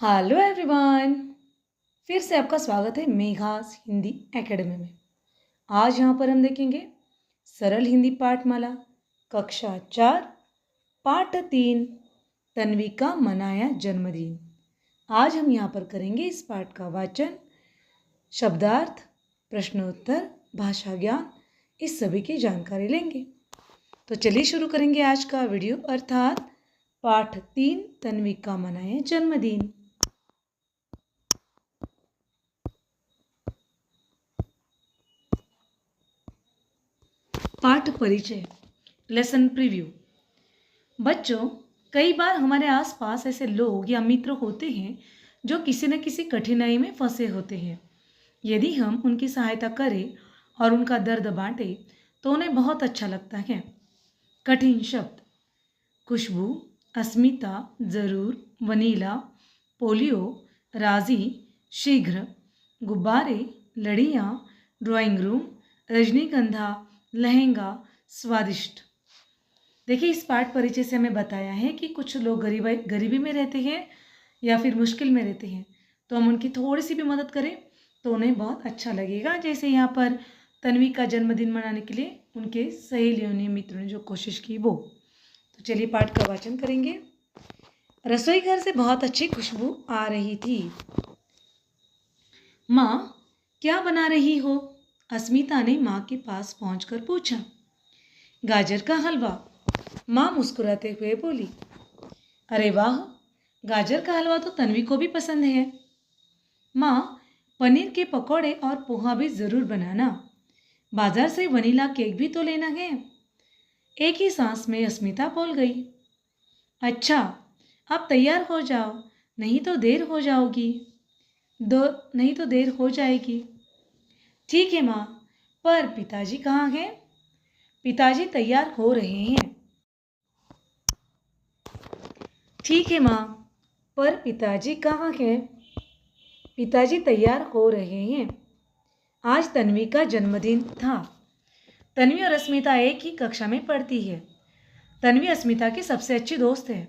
Hello everyone. फिर से आपका स्वागत है मेघास हिंदी एकेडमी में। आज यहाँ पर हम देखेंगे सरल हिंदी पाठमाला कक्षा 4 पाठ 3 तन्वी का मनाया जन्मदिन। आज हम यहाँ पर करेंगे इस पाठ का वाचन, शब्दार्थ, प्रश्नोत्तर, भाषा ज्ञान, इस सभी की जानकारी लेंगे। तो चलिए शुरू करेंगे आज का वीडियो, अर्थात पाठ 3 तन्वी का मनाया जन्मदिन। पाठ परिचय, लेसन प्रीव्यू। बच्चों, कई बार हमारे आसपास ऐसे लोग या मित्र होते हैं जो किसी न किसी कठिनाई में फंसे होते हैं। यदि हम उनकी सहायता करें और उनका दर्द बांटें तो उन्हें बहुत अच्छा लगता है। कठिन शब्द: खुशबू, अस्मिता, जरूर, वनीला, पोलियो, राजी, शीघ्र, गुब्बारे, लड़ियाँ, ड्राइंग रूम, रजनीगंधा, लहंगा, स्वादिष्ट। देखिए, इस पाठ परिचय से हमें बताया है कि कुछ लोग गरीबी में रहते हैं या फिर मुश्किल में रहते हैं, तो हम उनकी थोड़ी सी भी मदद करें तो उन्हें बहुत अच्छा लगेगा। जैसे यहाँ पर तन्वी का जन्मदिन मनाने के लिए उनके सहेलियों ने, मित्रों ने जो कोशिश की वो। तो चलिए पाठ का वाचन करेंगे। रसोई घर से बहुत अच्छी खुशबू आ रही थी। माँ, क्या बना रही हो? अस्मिता ने माँ के पास पहुंचकर पूछा। गाजर का हलवा, माँ मुस्कुराते हुए बोली। अरे वाह, गाजर का हलवा तो तन्वी को भी पसंद है। माँ, पनीर के पकौड़े और पोहा भी ज़रूर बनाना। बाजार से वनीला केक भी तो लेना है। एक ही सांस में अस्मिता बोल गई। अच्छा, अब तैयार हो जाओ, नहीं तो देर हो जाओगी। नहीं तो देर हो जाएगी। ठीक है माँ, पर पिताजी कहाँ हैं? पिताजी तैयार हो रहे हैं। ठीक है माँ, पर पिताजी कहाँ हैं? पिताजी तैयार हो रहे हैं। आज तन्वी का जन्मदिन था। तन्वी और अस्मिता एक ही कक्षा में पढ़ती है। तन्वी अस्मिता की सबसे अच्छी दोस्त है।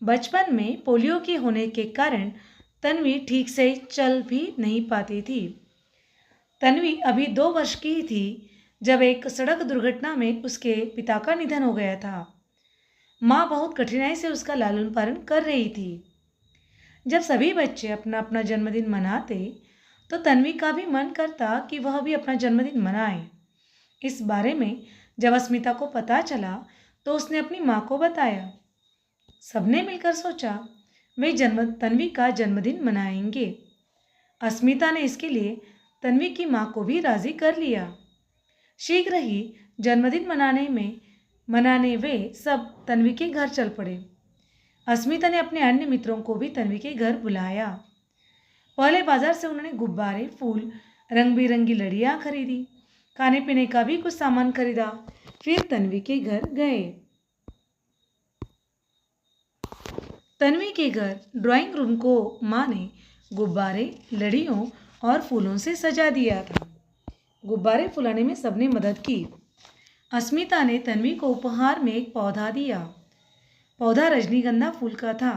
बचपन में पोलियो के होने के कारण तन्वी ठीक से चल भी नहीं पाती थी। तन्वी अभी 2 वर्ष की थी जब एक सड़क दुर्घटना में उसके पिता का निधन हो गया था। माँ बहुत कठिनाई से उसका लालन पालन कर रही थी। जब सभी बच्चे अपना अपना जन्मदिन मनाते तो तन्वी का भी मन करता कि वह भी अपना जन्मदिन मनाए। इस बारे में जब अस्मिता को पता चला तो उसने अपनी माँ को बताया। सबने मिलकर सोचा वे तन्वी का जन्मदिन मनाएंगे। अस्मिता ने इसके लिए तन्वी की माँ को भी राजी कर लिया। शीघ्र ही जन्मदिन मनाने वे सब तन्वी के घर चल पड़े। अस्मिता ने अपने अन्य मित्रों को भी तन्वी के घर बुलाया। पहले बाजार से उन्होंने गुब्बारे, फूल, रंग बिरंगी लड़ियाँ खरीदी। खाने पीने का भी कुछ सामान खरीदा। फिर तन्वी के घर गए। तन्वी के घर ड्राइंग रूम को माँ ने गुब्बारे, लड़ियों और फूलों से सजा दिया था। गुब्बारे फुलाने में सबने मदद की। अस्मिता ने तन्वी को उपहार में एक पौधा दिया। पौधा रजनीगंधा फूल का था।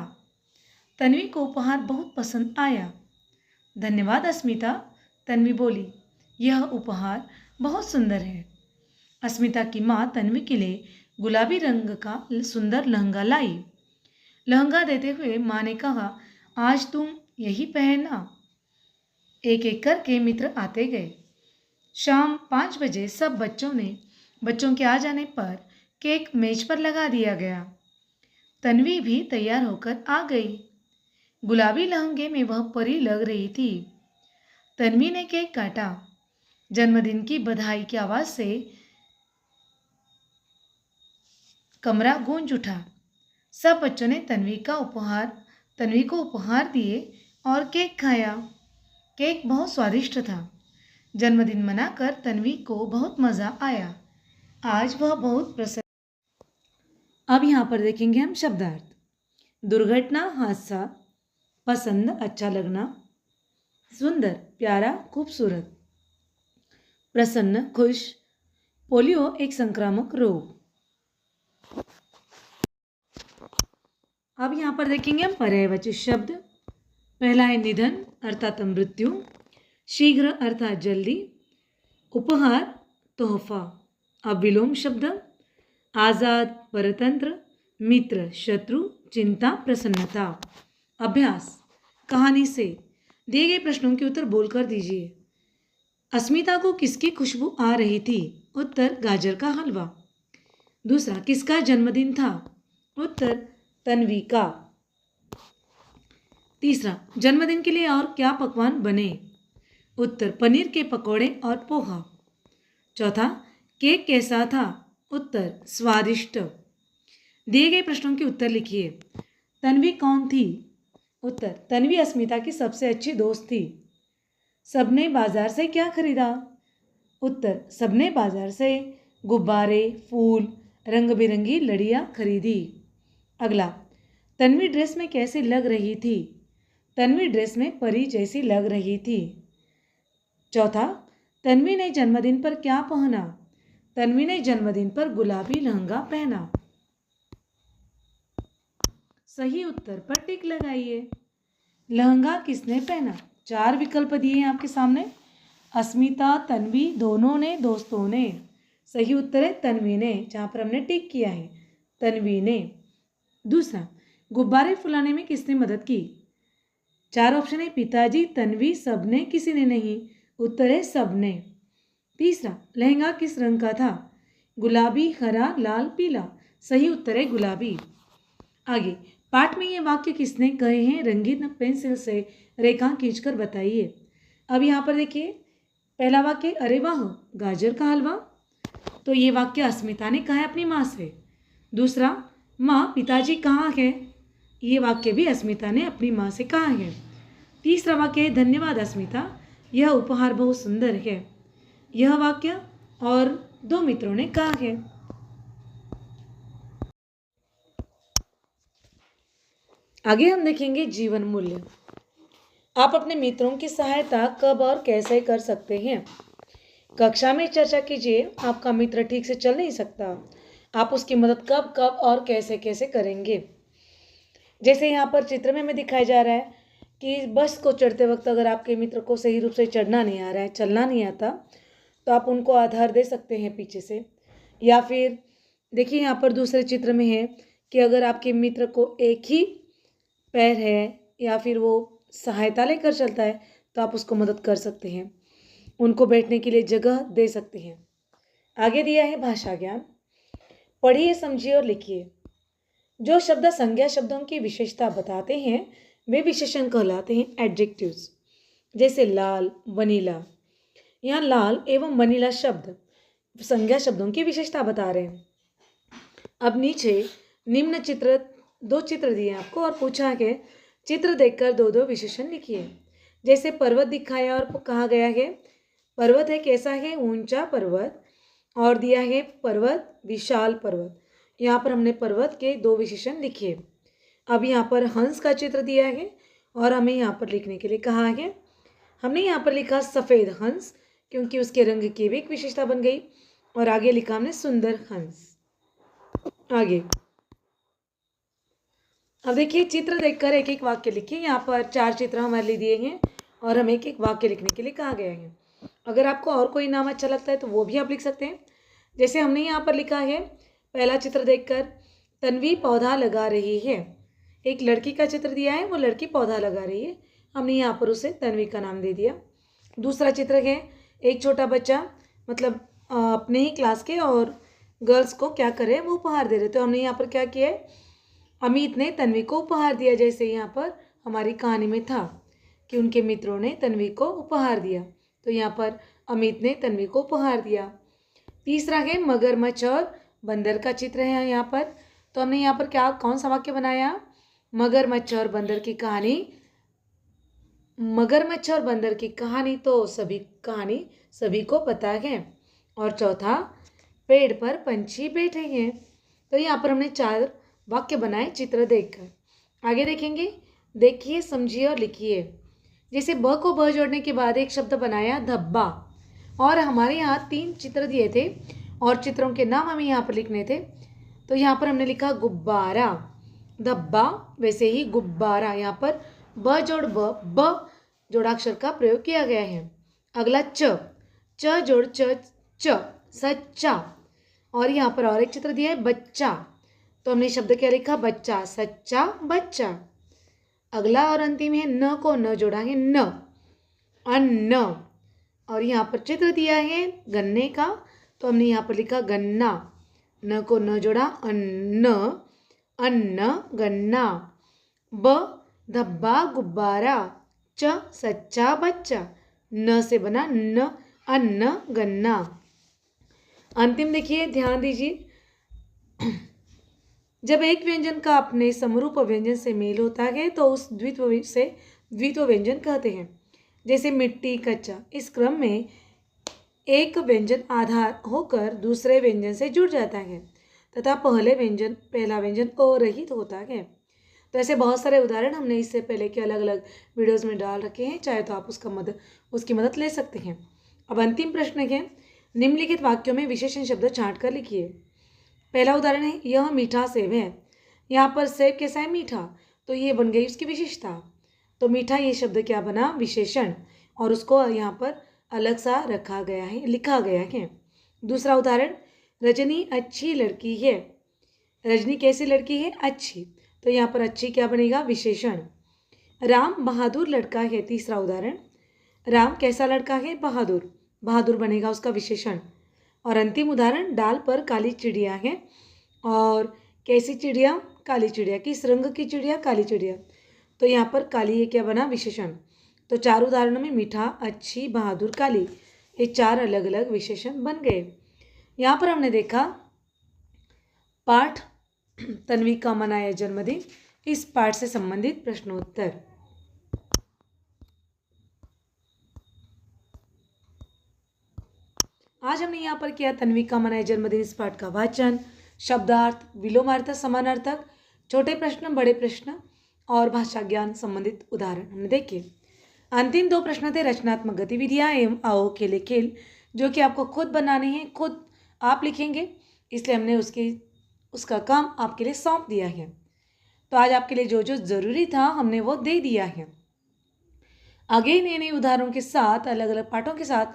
तन्वी को उपहार बहुत पसंद आया। धन्यवाद अस्मिता, तन्वी बोली। यह उपहार बहुत सुंदर है। अस्मिता की माँ तन्वी के लिए गुलाबी रंग का सुंदर लहंगा लाई। लहंगा देते हुए माँ ने कहा, आज तुम यही पहनना। एक एक करके मित्र आते गए। शाम 5 बजे सब बच्चों के आ जाने पर केक मेज पर लगा दिया गया। तन्वी भी तैयार होकर आ गई। गुलाबी लहंगे में वह परी लग रही थी। तन्वी ने केक काटा। जन्मदिन की बधाई की आवाज से कमरा गूंज उठा। सब बच्चों ने तन्वी को उपहार दिए और केक खाया। केक बहुत स्वादिष्ट था। जन्मदिन मनाकर तन्वी को बहुत मज़ा आया। आज वह बहुत प्रसन्न। अब यहाँ पर देखेंगे हम शब्दार्थ। दुर्घटना, हादसा, पसंद, अच्छा लगना, सुंदर, प्यारा, खूबसूरत, प्रसन्न, खुश, पोलियो एक संक्रामक रोग। अब यहाँ पर देखेंगे हम पर्यायवाची शब्द। पहला है निधन अर्थात मृत्यु, शीघ्र अर्थात जल्दी, उपहार तोहफा, अब विलोम शब्द, आज़ाद परतंत्र, मित्र शत्रु, चिंता प्रसन्नता। अभ्यास, कहानी से दिए गए प्रश्नों के उत्तर बोलकर दीजिए। अस्मिता को किसकी खुशबू आ रही थी? उत्तर गाजर का हलवा। दूसरा, किसका जन्मदिन था? उत्तर तन्वी का। तीसरा, जन्मदिन के लिए और क्या पकवान बने? उत्तर पनीर के पकौड़े और पोहा। चौथा, केक कैसा था? उत्तर स्वादिष्ट। दिए गए प्रश्नों के उत्तर लिखिए। तन्वी कौन थी? उत्तर तन्वी अस्मिता की सबसे अच्छी दोस्त थी। सबने बाजार से क्या खरीदा? उत्तर सबने बाजार से गुब्बारे, फूल, रंग बिरंगी लड़ियाँ खरीदी। अगला, तन्वी ड्रेस में कैसे लग रही थी? तन्वी ड्रेस में परी जैसी लग रही थी। चौथा, तन्वी ने जन्मदिन पर क्या पहना? तन्वी ने जन्मदिन पर गुलाबी लहंगा पहना। सही उत्तर पर टिक लगाइए। लहंगा किसने पहना? 4 विकल्प दिए हैं आपके सामने। अस्मिता, तन्वी, दोनों ने, दोस्तों ने। सही उत्तर है तन्वी ने, जहाँ पर हमने टिक किया है, तन्वी ने। दूसरा, गुब्बारे फुलाने में किसने मदद की? 4 ऑप्शन है, पिताजी, तन्वी, सबने, किसी ने नहीं। उत्तर है सबने। तीसरा, लहंगा किस रंग का था? गुलाबी, हरा, लाल, पीला। सही उत्तर है गुलाबी। आगे, पाठ में ये वाक्य किसने कहे हैं? रंगीन पेंसिल से रेखा खींचकर बताइए। अब यहाँ पर देखिए, पहला वाक्य, अरे वाह गाजर का हलवा, तो ये वाक्य अस्मिता ने कहा है अपनी माँ से। दूसरा, माँ पिताजी कहाँ है, ये वाक्य भी अस्मिता ने अपनी माँ से कहा है। तीसरा वाक्य है, धन्यवाद अस्मिता, यह उपहार बहुत सुंदर है। यह वाक्य और 2 मित्रों ने कहा है। आगे हम देखेंगे जीवन मूल्य। आप अपने मित्रों की सहायता कब और कैसे कर सकते हैं? कक्षा में चर्चा कीजिए। आपका मित्र ठीक से चल नहीं सकता, आप उसकी मदद कब कब और कैसे कैसे करेंगे? जैसे यहाँ पर चित्र में हमें दिखाया जा रहा है कि बस को चढ़ते वक्त अगर आपके मित्र को सही रूप से चढ़ना नहीं आ रहा है, चलना नहीं आता, तो आप उनको आधार दे सकते हैं पीछे से। या फिर देखिए यहाँ पर दूसरे चित्र में है कि अगर आपके मित्र को एक ही पैर है या फिर वो सहायता लेकर चलता है, तो आप उसको मदद कर सकते हैं, उनको बैठने के लिए जगह दे सकते हैं। आगे दिया है भाषा ज्ञान। पढ़िए, समझिए और लिखिए। जो शब्द संज्ञा शब्दों की विशेषता बताते हैं वे विशेषण कहलाते हैं, एडजेक्टिव्स। जैसे लाल, वनीला। यहाँ लाल एवं वनीला शब्द संज्ञा शब्दों की विशेषता बता रहे हैं। अब नीचे निम्न चित्र 2 चित्र दिए आपको और पूछा है चित्र देखकर 2-2 विशेषण लिखिए। जैसे पर्वत दिखाया और कहा गया है पर्वत है कैसा है? ऊंचा पर्वत। और दिया है पर्वत विशाल पर्वत। यहाँ पर हमने पर्वत के 2 विशेषण लिखे। अब यहाँ पर हंस का चित्र दिया है और हमें यहाँ पर लिखने के लिए कहा है। हमने यहाँ पर लिखा सफ़ेद हंस, क्योंकि उसके रंग की भी एक विशेषता बन गई। और आगे लिखा हमने सुंदर हंस। आगे अब देखिए, चित्र देखकर एक एक वाक्य लिखिए। यहाँ पर 4 चित्र हमारे लिए दिए हैं और हमें एक एक वाक्य लिखने के लिए कहा गया है। अगर आपको और कोई नाम अच्छा लगता है तो वो भी आप लिख सकते हैं। जैसे हमने यहाँ पर लिखा है, पहला चित्र देखकर तन्वी पौधा लगा रही है। एक लड़की का चित्र दिया है, वो लड़की पौधा लगा रही है, हमने यहाँ पर उसे तन्वी का नाम दे दिया। दूसरा चित्र है, एक छोटा बच्चा मतलब अपने ही क्लास के और गर्ल्स को क्या करे, वो उपहार दे रहे। तो हमने यहाँ पर क्या किया है, अमित ने तन्वी को उपहार दिया। जैसे यहाँ पर हमारी कहानी में था कि उनके मित्रों ने तन्वी को उपहार दिया, तो यहाँ पर अमित ने तन्वी को उपहार दिया। तीसरा है मगरमच्छ और बंदर का चित्र है यहाँ पर। तो हमने यहाँ पर क्या कौन सा वाक्य बनाया? मगरमच्छ और बंदर की कहानी। मगरमच्छ और बंदर की कहानी तो कहानी सभी को पता है। और चौथा, पेड़ पर पंछी बैठे हैं। तो यहाँ पर हमने 4 वाक्य बनाए चित्र देखकर। आगे देखेंगे, देखिए, समझिए और लिखिए। जैसे ब को ब जोड़ने के बाद एक शब्द बनाया धब्बा, और हमारे यहाँ 3 चित्र दिए थे और चित्रों के नाम हमें यहाँ पर लिखने थे। तो यहाँ पर हमने लिखा गुब्बारा, धब्बा, वैसे ही गुब्बारा। यहाँ पर ब जोड़ ब जोड़ाक्षर का प्रयोग किया गया है। अगला च जोड़ च सच्चा। और यहाँ पर और एक चित्र दिया है बच्चा, तो हमने शब्द क्या लिखा, बच्चा, सच्चा बच्चा। अगला और अंतिम है न को न जोड़ा है न, अन्न। और यहाँ पर चित्र दिया है गन्ने का, तो हमने यहाँ पर लिखा गन्ना, न को न जोड़ा अन्न, अन्न गन्ना। ब धब्बा गुब्बारा, च सच्चा बच्चा, न से बना न, अन्न गन्ना। अंतिम देखिए, ध्यान दीजिए, जब एक व्यंजन का अपने समरूप व्यंजन से मेल होता है तो उस द्वित्व व्यंजन कहते हैं। जैसे मिट्टी, कच्चा। इस क्रम में एक व्यंजन आधार होकर दूसरे व्यंजन से जुड़ जाता है तथा पहला व्यंजन अरहित होता है। तो ऐसे बहुत सारे उदाहरण हमने इससे पहले के अलग अलग वीडियोस में डाल रखे हैं, चाहे तो आप उसकी मदद ले सकते हैं। अब अंतिम प्रश्न है, निम्नलिखित वाक्यों में विशेषण शब्द छांट कर लिखिए। पहला उदाहरण है, यह मीठा सेब है। यहाँ पर सेब कैसा है, मीठा, तो ये बन गई उसकी विशेषता। तो मीठा ये शब्द क्या बना, विशेषण, और उसको यहाँ पर अलग सा रखा गया है, लिखा गया है। दूसरा उदाहरण, रजनी अच्छी लड़की है। रजनी कैसी लड़की है, अच्छी, तो यहाँ पर अच्छी क्या बनेगा, विशेषण। राम बहादुर लड़का है। तीसरा उदाहरण, राम कैसा लड़का है, बहादुर, बहादुर बनेगा उसका विशेषण। और अंतिम उदाहरण, डाल पर काली चिड़िया है। और कैसी चिड़िया, काली चिड़िया, किस रंग की चिड़िया, काली चिड़िया, तो यहाँ पर काली ये क्या बना, विशेषण। तो चार उदाहरणों में मीठा, अच्छी, बहादुर, काली, ये चार अलग अलग विशेषण बन गए। यहाँ पर हमने देखा पाठ तन्वी का मनाया जन्मदिन, इस पाठ से संबंधित प्रश्नोत्तर। आज हमने यहाँ पर किया तन्वी का मनाया जन्मदिन इस पाठ का वाचन, शब्दार्थ, विलोमार्थ, समानार्थक, छोटे प्रश्न, बड़े प्रश्न और भाषा ज्ञान संबंधित उदाहरण हमने देखे। अंतिम दो प्रश्न थे रचनात्मक गतिविधियाँ एवं आओ खेले खेल, जो कि आपको खुद बनाने हैं, खुद आप लिखेंगे, इसलिए हमने उसका काम आपके लिए सौंप दिया है। तो आज आपके लिए जो जो ज़रूरी था हमने वो दे दिया है। आगे नए नए उदाहरणों के साथ, अलग अलग पाठों के साथ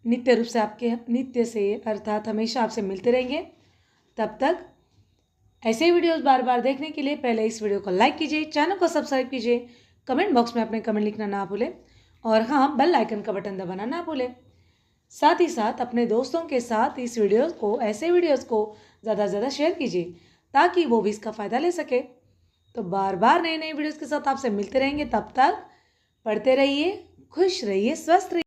नित्य से अर्थात हमेशा आपसे मिलते रहेंगे। तब तक ऐसे वीडियोस बार बार देखने के लिए पहले इस वीडियो को लाइक कीजिए, चैनल को सब्सक्राइब कीजिए, कमेंट बॉक्स में अपने कमेंट लिखना ना भूलें और हाँ, बेल आइकन का बटन दबाना ना भूलें। साथ ही साथ अपने दोस्तों के साथ ऐसे वीडियोस को ज़्यादा से ज़्यादा शेयर कीजिए ताकि वो भी इसका फ़ायदा ले सके। तो बार बार नए नए वीडियोस के साथ आपसे मिलते रहेंगे। तब तक पढ़ते रहिए, खुश रहिए, स्वस्थ रहिए।